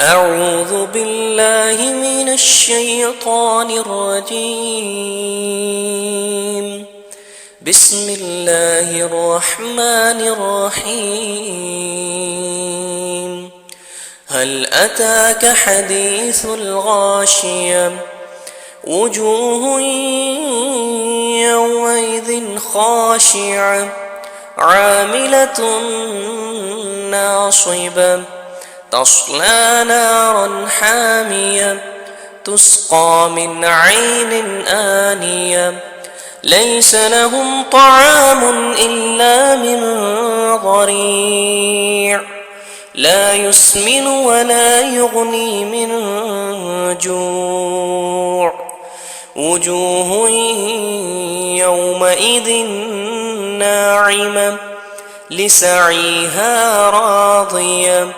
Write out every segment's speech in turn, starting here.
أعوذ بالله من الشيطان الرجيم. بسم الله الرحمن الرحيم. هل أتاك حديث الغاشية؟ وجوه يومئذ خاشعة عاملة ناصبة تصلى نارا حامية تسقى من عين آنية ليس لهم طعام إلا من ضريع لا يسمن ولا يغني من جوع وجوه يومئذ ناعمة لسعيها راضية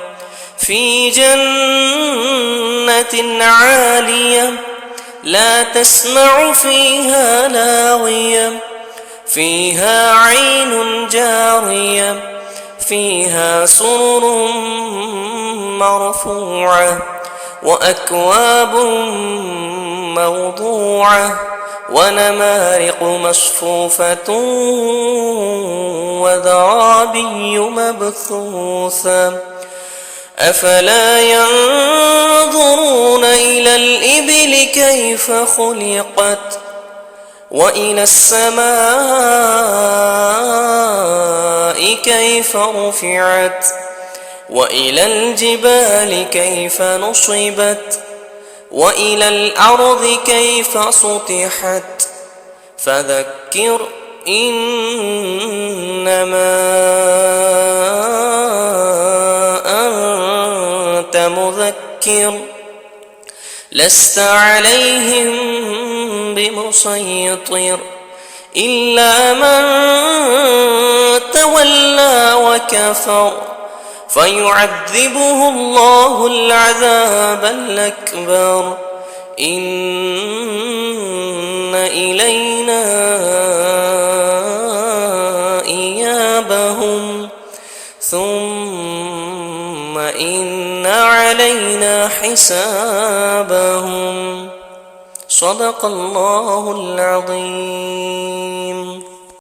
في جنة عالية لا تسمع فيها لاغية فيها عين جارية فيها سرر مرفوعة وأكواب موضوعة ونمارق مصفوفة وزرابي مبثوثة أفلا ينظرون إلى الإبل كيف خلقت وإلى السماء كيف رفعت وإلى الجبال كيف نصبت وإلى الأرض كيف سطحت فذكر إنما أنت مذكر لست عليهم بمسيطر إلا من تولى وكفر فيعذبه الله العذاب الأكبر إن إلينا إيابهم ثم إن علينا حسابهم صدق الله العظيم.